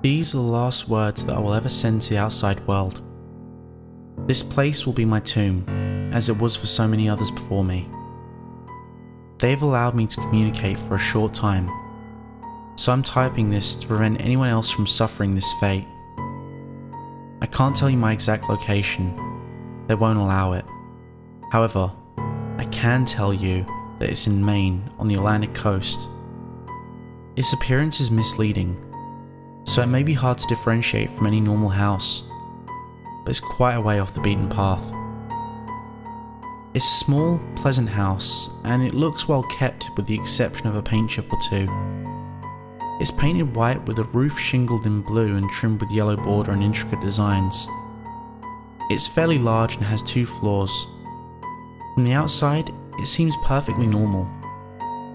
These are the last words that I will ever send to the outside world. This place will be my tomb, as it was for so many others before me. They have allowed me to communicate for a short time, so I'm typing this to prevent anyone else from suffering this fate. I can't tell you my exact location, they won't allow it. However, I can tell you that it's in Maine on the Atlantic coast. Its appearance is misleading, so it may be hard to differentiate from any normal house, but it's quite a way off the beaten path. It's a small, pleasant house, and it looks well kept with the exception of a paint chip or two. It's painted white with a roof shingled in blue and trimmed with yellow border and intricate designs. It's fairly large and has 2 floors. From the outside, it seems perfectly normal,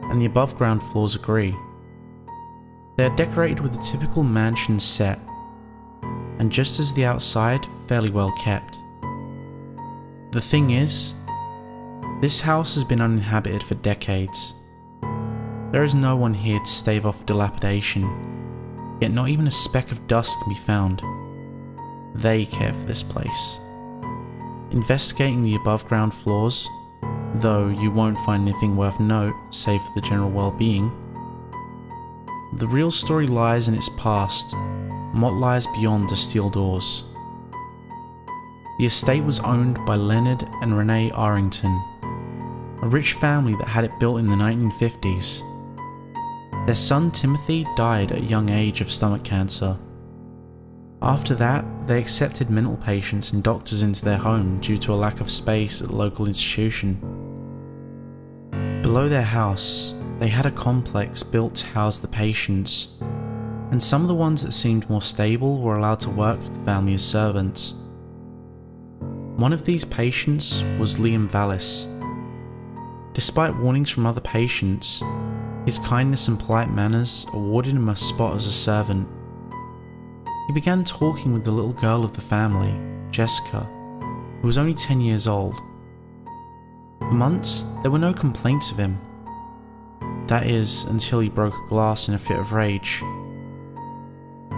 and the above ground floors agree. They are decorated with a typical mansion set, and just as the outside, fairly well kept. The thing is, this house has been uninhabited for decades. There is no one here to stave off dilapidation, yet not even a speck of dust can be found. They care for this place. Investigating the above ground floors, though you won't find anything worth note save for the general well-being, the real story lies in its past and what lies beyond the steel doors. The estate was owned by Leonard and Renee Arrington, a rich family that had it built in the 1950s. Their son Timothy died at a young age of stomach cancer. After that, they accepted mental patients and doctors into their home due to a lack of space at the local institution. Below their house, they had a complex built to house the patients, and some of the ones that seemed more stable were allowed to work for the family as servants. One of these patients was Liam Vallis. Despite warnings from other patients, his kindness and polite manners awarded him a spot as a servant. He began talking with the little girl of the family, Jessica, who was only 10 years old. For months, there were no complaints of him. That is, until he broke a glass in a fit of rage.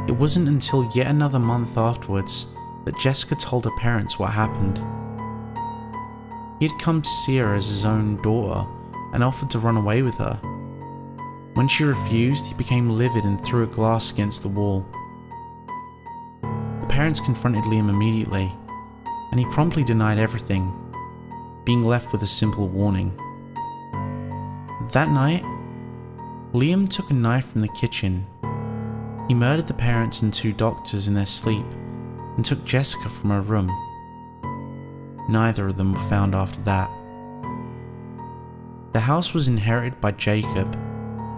It wasn't until yet another month afterwards that Jessica told her parents what happened. He had come to see her as his own daughter and offered to run away with her. When she refused, he became livid and threw a glass against the wall. The parents confronted Liam immediately, and he promptly denied everything, being left with a simple warning. That night, Liam took a knife from the kitchen. He murdered the parents and 2 doctors in their sleep and took Jessica from her room. Neither of them were found after that. The house was inherited by Jacob,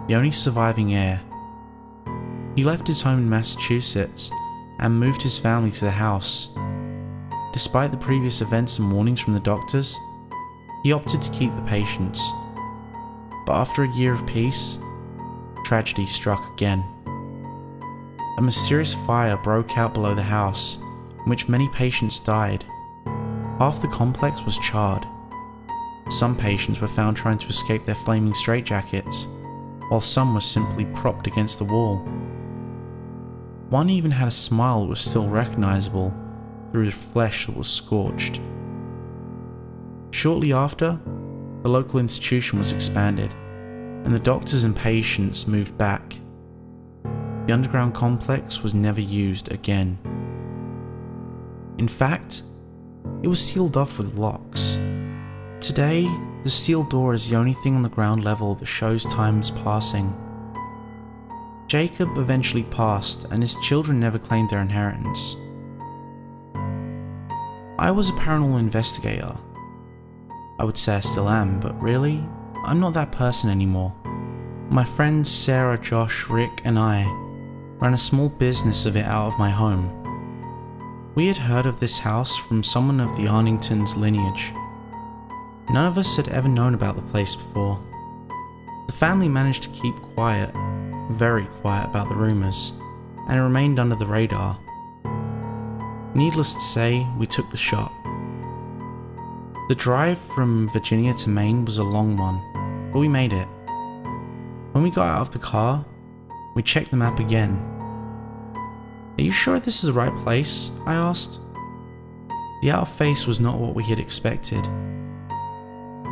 the only surviving heir. He left his home in Massachusetts and moved his family to the house. Despite the previous events and warnings from the doctors, he opted to keep the patients. But after a year of peace, tragedy struck again. A mysterious fire broke out below the house, in which many patients died. Half the complex was charred. Some patients were found trying to escape their flaming straitjackets, while some were simply propped against the wall. One even had a smile that was still recognizable through the flesh that was scorched. Shortly after, the local institution was expanded, and the doctors and patients moved back. The underground complex was never used again. In fact, it was sealed off with locks. Today, the steel door is the only thing on the ground level that shows time's passing. Jacob eventually passed, and his children never claimed their inheritance. I was a paranormal investigator. I would say I still am, but really, I'm not that person anymore. My friends Sarah, Josh, Rick, and I ran a small business of it out of my home. We had heard of this house from someone of the Arlington's lineage. None of us had ever known about the place before. The family managed to keep quiet, very quiet about the rumours, and it remained under the radar. Needless to say, we took the shot. The drive from Virginia to Maine was a long one, but we made it. When we got out of the car, we checked the map again. "Are you sure this is the right place?" I asked. The outer face was not what we had expected.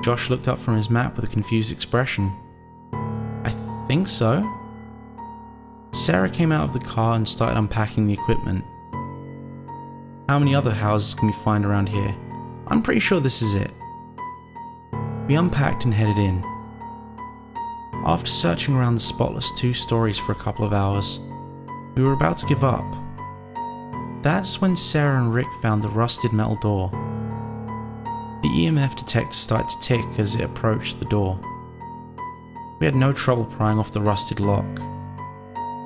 Josh looked up from his map with a confused expression. "I think so." Sarah came out of the car and started unpacking the equipment. "How many other houses can we find around here? I'm pretty sure this is it." We unpacked and headed in. After searching around the spotless 2 stories for a couple of hours, we were about to give up. That's when Sarah and Rick found the rusted metal door. The EMF detector started to tick as it approached the door. We had no trouble prying off the rusted lock.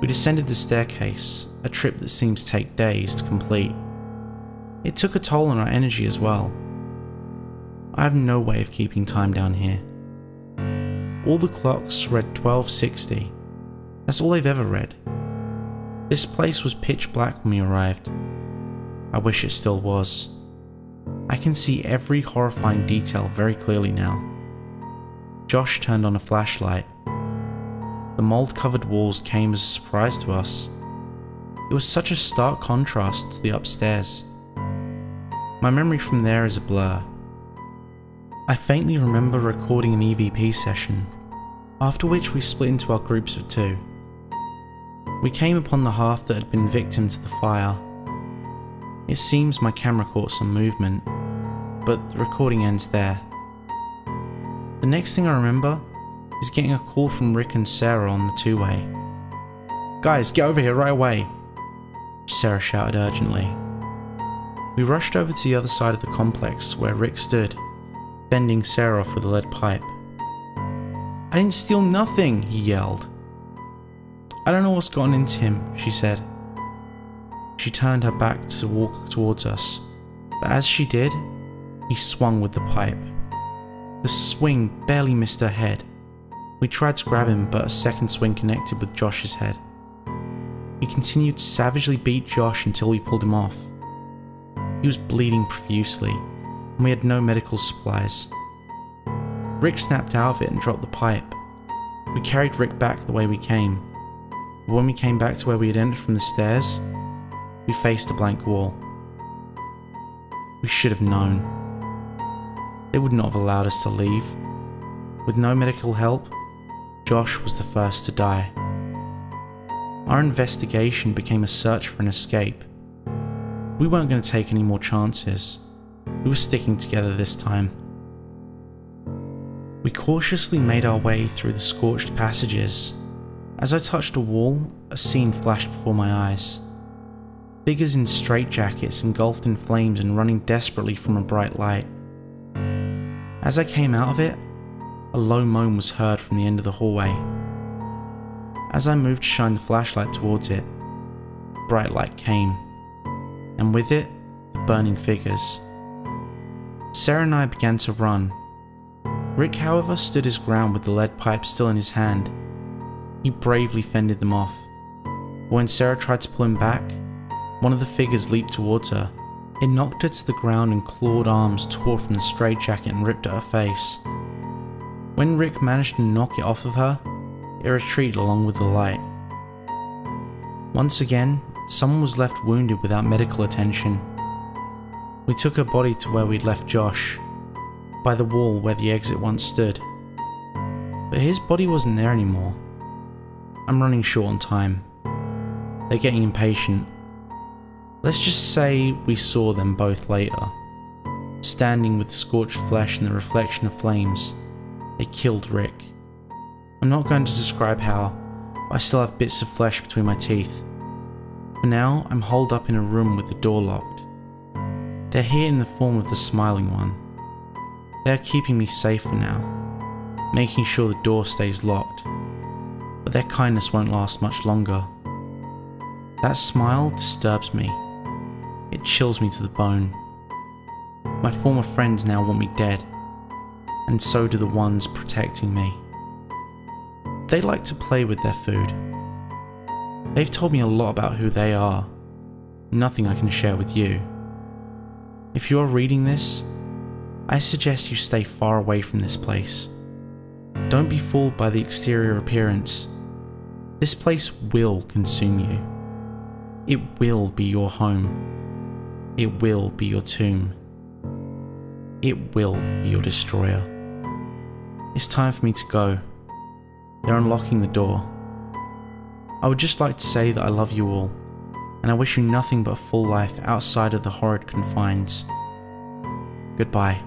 We descended the staircase, a trip that seemed to take days to complete. It took a toll on our energy as well. I have no way of keeping time down here. All the clocks read 12:60. That's all they've ever read. This place was pitch black when we arrived. I wish it still was. I can see every horrifying detail very clearly now. Josh turned on a flashlight. The mold-covered walls came as a surprise to us. It was such a stark contrast to the upstairs. My memory from there is a blur. I faintly remember recording an EVP session, after which we split into our groups of 2. We came upon the hearth that had been victim to the fire. It seems my camera caught some movement, but the recording ends there. The next thing I remember is getting a call from Rick and Sarah on the 2-way. "Guys, get over here right away!" Sarah shouted urgently. We rushed over to the other side of the complex where Rick stood, bending Sarah off with a lead pipe. "I didn't steal nothing," he yelled. "I don't know what's gotten into him," she said. She turned her back to walk towards us, but as she did, he swung with the pipe. The swing barely missed her head. We tried to grab him, but a second swing connected with Josh's head. He continued to savagely beat Josh until we pulled him off. He was bleeding profusely, and we had no medical supplies. Rick snapped out of it and dropped the pipe. We carried Rick back the way we came, but when we came back to where we had entered from the stairs, we faced a blank wall. We should have known. They would not have allowed us to leave. With no medical help, Josh was the first to die. Our investigation became a search for an escape. We weren't going to take any more chances. We were sticking together this time. We cautiously made our way through the scorched passages. As I touched a wall, a scene flashed before my eyes. Figures in straitjackets engulfed in flames and running desperately from a bright light. As I came out of it, a low moan was heard from the end of the hallway. As I moved to shine the flashlight towards it, bright light came, and with it, the burning figures. Sarah and I began to run. Rick, however, stood his ground with the lead pipe still in his hand. He bravely fended them off. But when Sarah tried to pull him back, one of the figures leaped towards her. It knocked her to the ground and clawed arms tore from the straitjacket and ripped at her face. When Rick managed to knock it off of her, it retreated along with the light. Once again, someone was left wounded without medical attention. We took her body to where we'd left Josh, by the wall where the exit once stood. But his body wasn't there anymore. I'm running short on time. They're getting impatient. Let's just say we saw them both later. Standing with scorched flesh in the reflection of flames, they killed Rick. I'm not going to describe how, but I still have bits of flesh between my teeth. For now, I'm holed up in a room with the door locked. They're here in the form of the smiling one. They're keeping me safe for now, making sure the door stays locked. But their kindness won't last much longer. That smile disturbs me. It chills me to the bone. My former friends now want me dead, and so do the ones protecting me. They like to play with their food. They've told me a lot about who they are. Nothing I can share with you. If you are reading this, I suggest you stay far away from this place. Don't be fooled by the exterior appearance. This place will consume you. It will be your home. It will be your tomb. It will be your destroyer. It's time for me to go. They're unlocking the door. I would just like to say that I love you all, and I wish you nothing but a full life outside of the horrid confines. Goodbye.